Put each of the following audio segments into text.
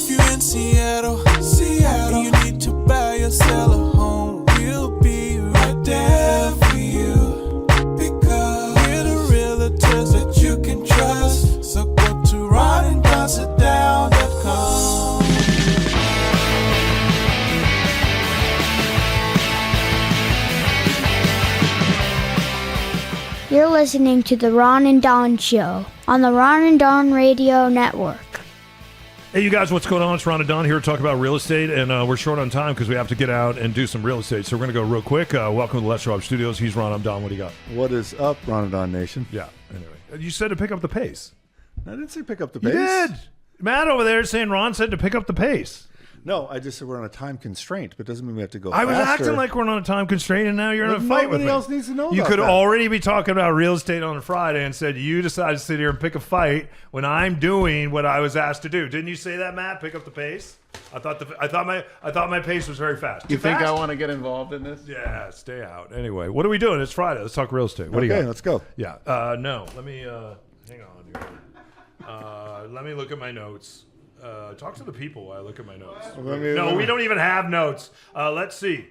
If you're in Seattle, and you need to buy or sell a home, we'll be right there for you. Because we're the realtors that you can trust. So go to ronanddonsitdown.com. You're listening to The Ron and Don Show on the Ron and Don Radio Network. Hey, you guys, what's going on? It's Ron and Don here to talk about real estate, and we're short on time because we have to get out and do some real estate. So we're going to go real quick. Welcome to the Let's Rob Studios. He's Ron, I'm Don. What do you got? What is up, Ron and Don Nation? Yeah, anyway. You said to pick up the pace. I didn't say pick up the pace. You did. Matt over there is saying Ron said to pick up the pace. No, I just said we're on a time constraint, but it doesn't mean we have to go I was faster. acting like we're on a time constraint, and now you're in a fight with me. Nobody else needs to know You about could that. already be talking about real estate on a Friday and said you decided to sit here and pick a fight when I'm doing what I was asked to do. Didn't you say that, Matt? Pick up the pace. I thought my pace was very fast. You Too think fast? I want to get involved in this? Yeah, stay out. Anyway, what are we doing? It's Friday. Let's talk real estate. What do you got? Okay, let's go. Yeah. No. Let me hang on here. Let me look at my notes. Talk to the people while I look at my notes. No, we don't even have notes. Let's see.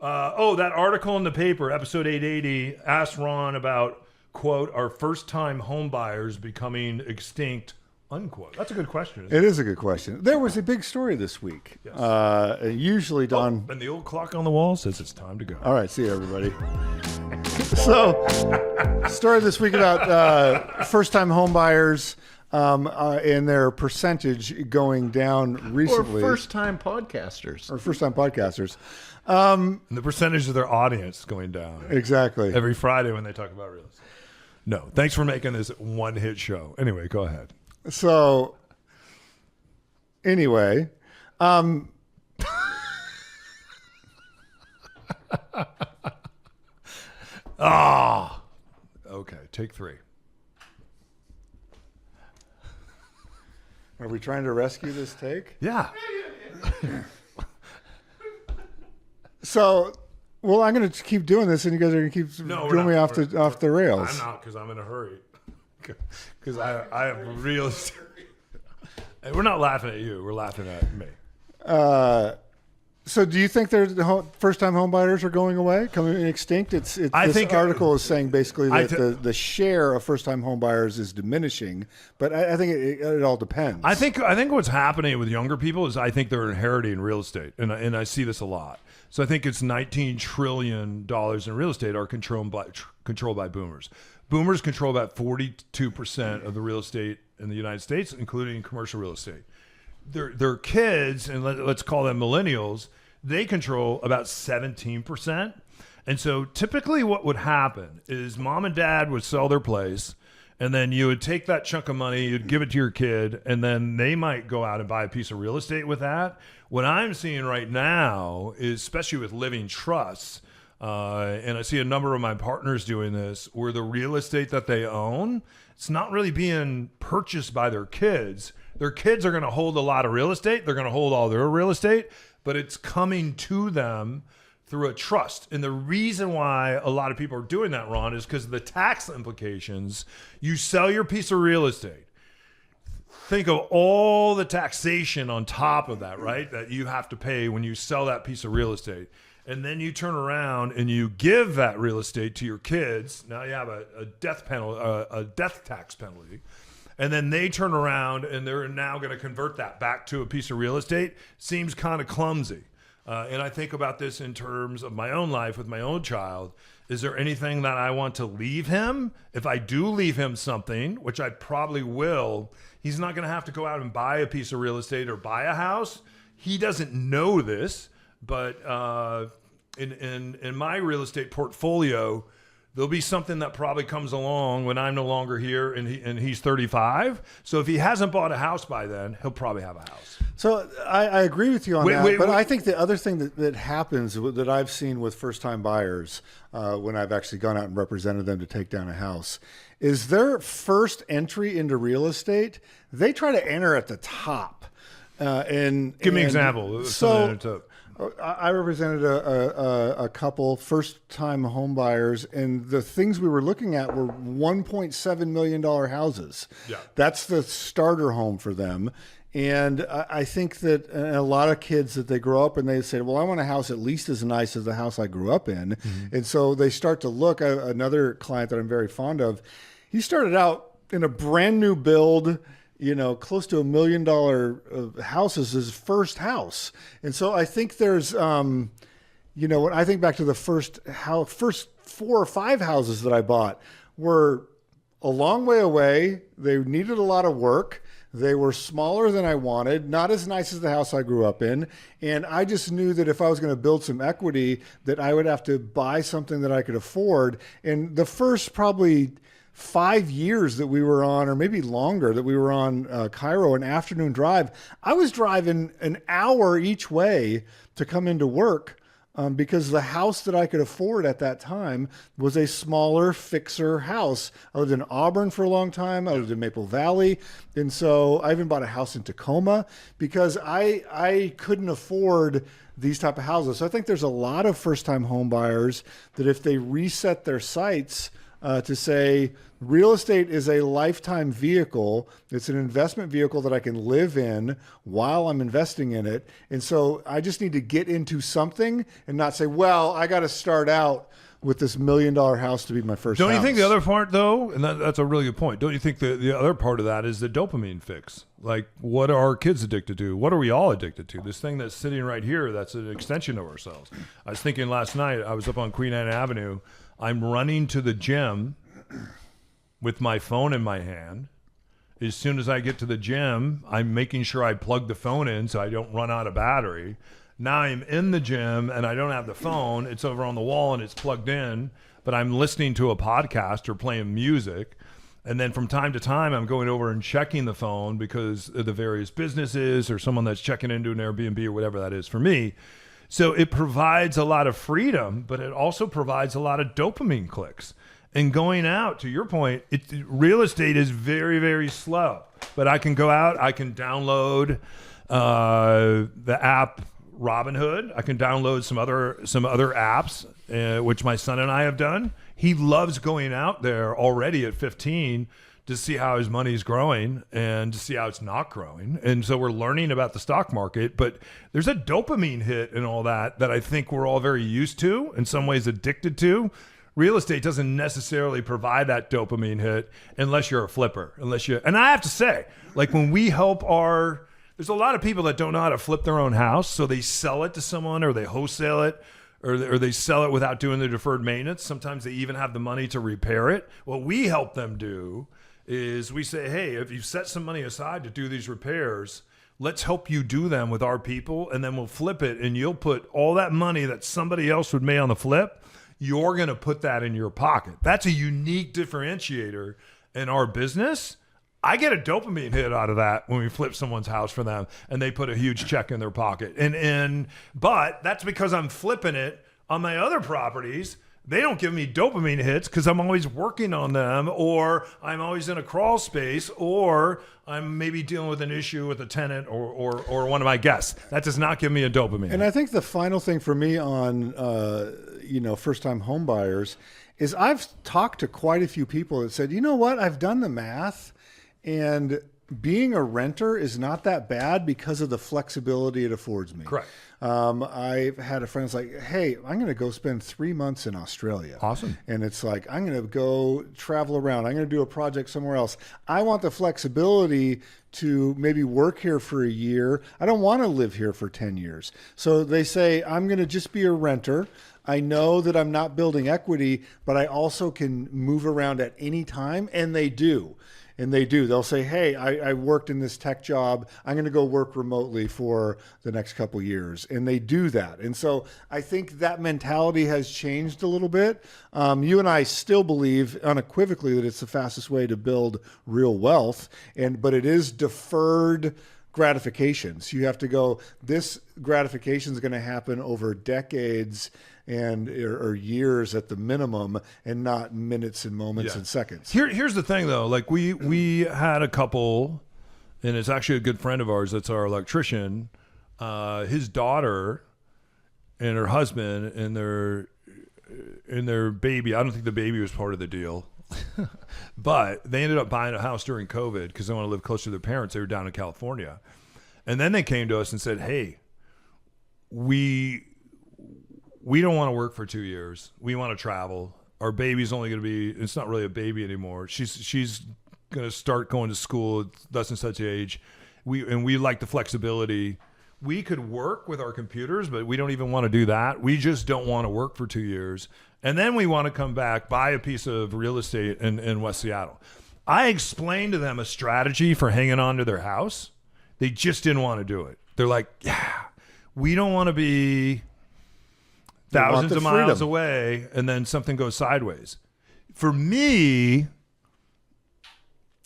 That article in the paper, episode 880, asked Ron about, quote, our first-time home buyers becoming extinct, unquote. That's a good question. It is a good question. There was a big story this week. Yes. Usually, Don... And the old clock on the wall says it's time to go. All right, see you, everybody. So, story this week about first-time home buyers and their percentage going down recently. Or first-time podcasters. Or first-time podcasters. And the percentage of their audience going down. Exactly. Every Friday when they talk about real estate. No, thanks for making this one-hit show. Anyway, go ahead. So, anyway, Okay, take three. are we trying to rescue this take? Yeah. So, well, I'm going to keep doing this, and you guys are going to keep No, we're throwing me not. off the rails. I'm not because I'm in a hurry. Because I have real. And we're not laughing at you. We're laughing at me. So, do you think the first-time home buyers are going away, coming extinct? This article is saying basically that the share of first-time home buyers is diminishing, but I think it all depends. I think what's happening with younger people is I think they're inheriting real estate, and I see this a lot. So I think it's $19 trillion in real estate are controlled by boomers. Boomers control about 42% of the real estate in the United States, including commercial real estate. Their kids, and let's call them millennials, they control about 17%. And so typically what would happen is mom and dad would sell their place, and then you would take that chunk of money, you'd give it to your kid, and then they might go out and buy a piece of real estate with that. What I'm seeing right now is, especially with living trusts, and I see a number of my partners doing this, where the real estate that they own, it's not really being purchased by their kids. Their kids are going to hold a lot of real estate. They're going to hold all their real estate, but it's coming to them through a trust. And the reason why a lot of people are doing that, Ron, is because of the tax implications. You sell your piece of real estate. Think of all the taxation on top of that, right? That you have to pay when you sell that piece of real estate. And then you turn around and you give that real estate to your kids. Now you have a death tax penalty. And then they turn around and they're now going to convert that back to a piece of real estate. Seems kind of clumsy. And I think about this in terms of my own life with my own child. Is there anything that I want to leave him? If I do leave him something, which I probably will, he's not going to have to go out and buy a piece of real estate or buy a house. He doesn't know this, but in my real estate portfolio, there'll be something that probably comes along when I'm no longer here and he's 35. So if he hasn't bought a house by then, he'll probably have a house. So I agree with you on that. But I think the other thing that happens that I've seen with first-time buyers when I've actually gone out and represented them to take down a house is their first entry into real estate, they try to enter at the top. Give me an example. So I represented a couple first-time home buyers, and the things we were looking at were $1.7 million houses. Yeah. That's the starter home for them. And I think that a lot of kids that they grow up and they say, well, I want a house at least as nice as the house I grew up in. And so they start to look. Another client that I'm very fond of, he started out in a brand new build, close to $1 million house as his first house. And so I think there's, when I think back to the first 4 or 5 houses that I bought were a long way away. They needed a lot of work. They were smaller than I wanted, not as nice as the house I grew up in. And I just knew that if I was going to build some equity, that I would have to buy something that I could afford. And the first probably 5 years that we were on, or maybe longer, that we were on Cairo, an afternoon drive, I was driving an hour each way to come into work. Because the house that I could afford at that time was a smaller fixer house. I lived in Auburn for a long time. I lived in Maple Valley. And so I even bought a house in Tacoma because I couldn't afford these type of houses. So I think there's a lot of first-time home buyers that if they reset their sights to say real estate is a lifetime vehicle. It's an investment vehicle that I can live in while I'm investing in it. And so I just need to get into something and not say, well, I got to start out with this $1 million house to be my first house. Don't you think the other part, though, and that's a really good point, don't you think the other part of that is the dopamine fix? Like, what are our kids addicted to? What are we all addicted to? This thing that's sitting right here, that's an extension of ourselves. I was thinking last night, I was up on Queen Anne Avenue. I'm running to the gym with my phone in my hand. As soon as I get to the gym, I'm making sure I plug the phone in so I don't run out of battery. Now I'm in the gym and I don't have the phone. It's over on the wall and it's plugged in, but I'm listening to a podcast or playing music. And then from time to time, I'm going over and checking the phone because of the various businesses or someone that's checking into an Airbnb or whatever that is for me. So it provides a lot of freedom, but it also provides a lot of dopamine clicks. And going out, to your point, real estate is very, very slow. But I can go out, I can download the app Robinhood. I can download some other apps, which my son and I have done. He loves going out there already at 15 to see how his money's growing and to see how it's not growing. And so we're learning about the stock market, but there's a dopamine hit and all that I think we're all very used to, in some ways addicted to. Real estate doesn't necessarily provide that dopamine hit unless you're a flipper, and I have to say, like when we help there's a lot of people that don't know how to flip their own house. So they sell it to someone or they wholesale it or they sell it without doing the deferred maintenance. Sometimes they even have the money to repair it. What we help them do is we say, hey, if you set some money aside to do these repairs, let's help you do them with our people. And then we'll flip it and you'll put all that money that somebody else would make on the flip. You're going to put that in your pocket. That's a unique differentiator in our business. I get a dopamine hit out of that when we flip someone's house for them and they put a huge check in their pocket. But that's because I'm flipping it on my other properties. They don't give me dopamine hits because I'm always working on them, or I'm always in a crawl space, or I'm maybe dealing with an issue with a tenant or one of my guests. That does not give me a dopamine. And I think the final thing for me on first-time home buyers is I've talked to quite a few people that said, you know what, I've done the math, and being a renter is not that bad because of the flexibility it affords me. Correct. I've had a friend that's like, hey, I'm going to go spend 3 months in Australia. Awesome. And it's like, I'm going to go travel around. I'm going to do a project somewhere else. I want the flexibility to maybe work here for a year. I don't want to live here for 10 years. So they say, I'm going to just be a renter. I know that I'm not building equity, but I also can move around at any time. And they do. And they do. They'll say, hey, I worked in this tech job. I'm going to go work remotely for the next couple years. And they do that. And so I think that mentality has changed a little bit. You and I still believe unequivocally that it's the fastest way to build real wealth. But it is deferred gratifications. You have to go, this gratification is going to happen over decades or years at the minimum, and not minutes and moments and seconds. Here's the thing, though. Like we had a couple, and it's actually a good friend of ours that's our electrician. His daughter and her husband and their baby. I don't think the baby was part of the deal. But they ended up buying a house during COVID because they want to live closer to their parents. They were down in California. And then they came to us and said, hey, we don't want to work for 2 years. We want to travel. Our baby's only going to be, it's not really a baby anymore. She's going to start going to school at thus and such age. We like the flexibility. We could work with our computers, but we don't even want to do that. We just don't want to work for 2 years. And then we want to come back, buy a piece of real estate in West Seattle. I explained to them a strategy for hanging on to their house. They just didn't want to do it. They're like, yeah, we don't want to be thousands of miles away and then something goes sideways. For me,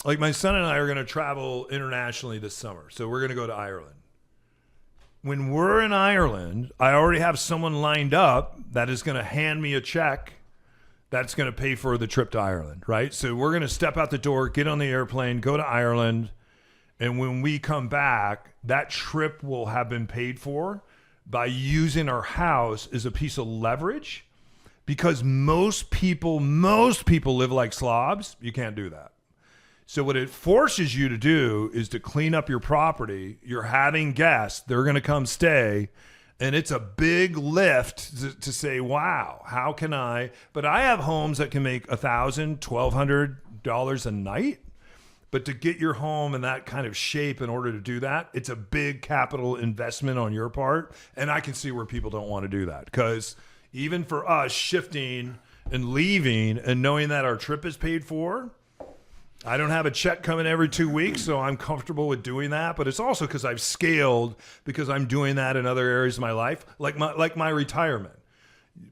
like my son and I are going to travel internationally this summer. So we're going to go to Ireland. When we're in Ireland, I already have someone lined up that is going to hand me a check that's going to pay for the trip to Ireland, right? So we're going to step out the door, get on the airplane, go to Ireland, and when we come back, that trip will have been paid for by using our house as a piece of leverage, because most people live like slobs. You can't do that. So what it forces you to do is to clean up your property. You're having guests. They're going to come stay. And it's a big lift to say, wow, how can I? But I have homes that can make $1,000, $1,200 a night. But to get your home in that kind of shape in order to do that, it's a big capital investment on your part. And I can see where people don't want to do that. Because even for us shifting and leaving and knowing that our trip is paid for, I don't have a check coming every 2 weeks, so I'm comfortable with doing that. But it's also because I've scaled, because I'm doing that in other areas of my life, like my retirement.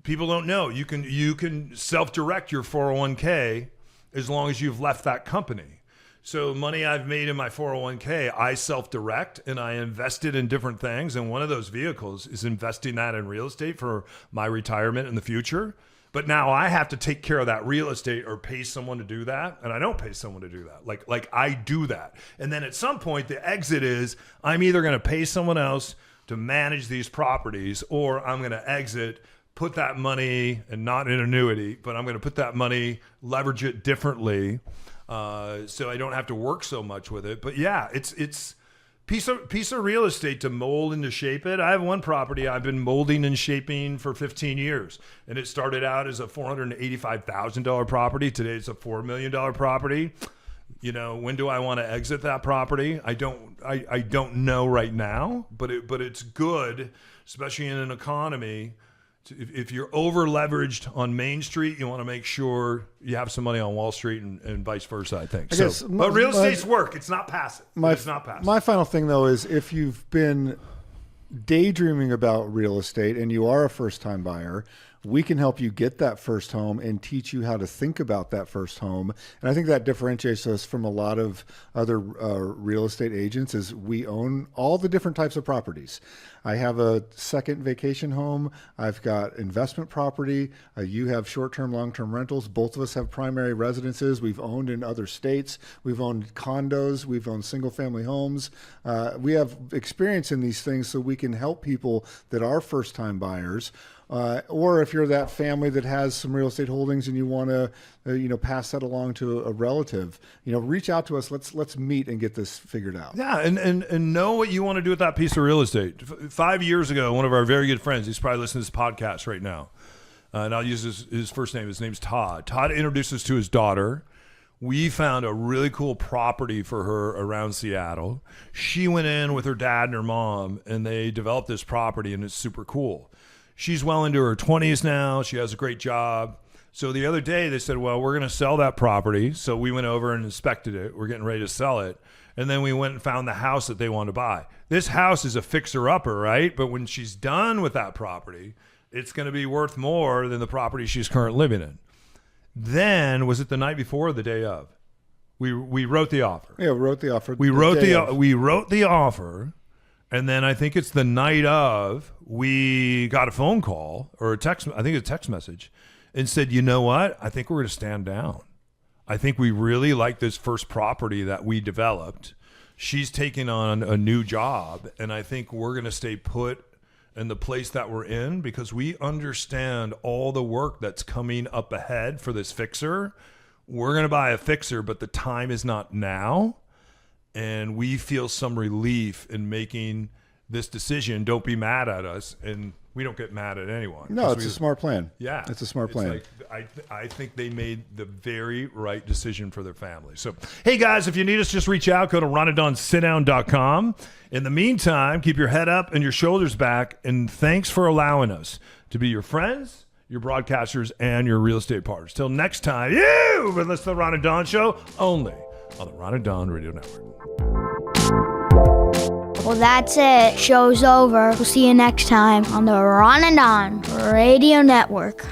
People don't know you can self-direct your 401k as long as you've left that company. So money I've made in my 401k, I self-direct and I invested in different things. And one of those vehicles is investing that in real estate for my retirement in the future. But now I have to take care of that real estate or pay someone to do that. And I don't pay someone to do that. Like I do that. And then at some point, the exit is I'm either going to pay someone else to manage these properties, or I'm going to exit, put that money, and not an annuity, but I'm going to put that money, leverage it differently, so I don't have to work so much with it. But yeah, it's piece of real estate to mold and to shape it. I have one property I've been molding and shaping for 15 years, and it started out as a $485,000 property. Today it's a $4 million property. You know, when do I want to exit that property? I don't know right now, but it's good, especially in an economy. If you're over leveraged on Main Street, you want to make sure you have some money on Wall Street and vice versa, I think. But real estate's work. It's not passive. It's not passive. My final thing, though, is if you've been daydreaming about real estate and you are a first-time buyer, we can help you get that first home and teach you how to think about that first home. And I think that differentiates us from a lot of other real estate agents is we own all the different types of properties. I have a second vacation home. I've got investment property. You have short-term, long-term rentals. Both of us have primary residences. We've owned in other states. We've owned condos. We've owned single-family homes. We have experience in these things so we can help people that are first-time buyers. Or if you're that family that has some real estate holdings and you want to, pass that along to a relative, reach out to us. Let's meet and get this figured out. Yeah, and know what you want to do with that piece of real estate. 5 years ago, one of our very good friends, he's probably listening to this podcast right now, and I'll use his first name. His name's Todd. Todd introduced us to his daughter. We found a really cool property for her around Seattle. She went in with her dad and her mom, and they developed this property, and it's super cool. She's well into her 20s now. She has a great job. So the other day they said, well, we're going to sell that property. So we went over and inspected it. We're getting ready to sell it. And then we went and found the house that they want to buy. This house is a fixer-upper, right? But when she's done with that property, it's going to be worth more than the property she's currently living in. Then, was it the night before or the day of? We wrote the offer. Yeah, we wrote the offer. We wrote the offer. And then I think it's the night of, we got a phone call or a text message and said, you know what? I think we're going to stand down. I think we really like this first property that we developed. She's taking on a new job, and I think we're going to stay put in the place that we're in because we understand all the work that's coming up ahead for this fixer. We're going to buy a fixer, but the time is not now. and we feel some relief in making this decision. Don't be mad at us, and we don't get mad at anyone. No, it's a smart plan. Yeah, it's a smart plan. I think they made the very right decision for their family. So, hey guys, if you need us, just reach out. Go to ronanddonsitdown.com. In the meantime, keep your head up and your shoulders back, and thanks for allowing us to be your friends, your broadcasters, and your real estate partners. Till next time, you've been listening to the Ron and Don Show, only on the Ron and Don Radio Network. Well, that's it. Show's over. We'll see you next time on the Ron and Don Radio Network.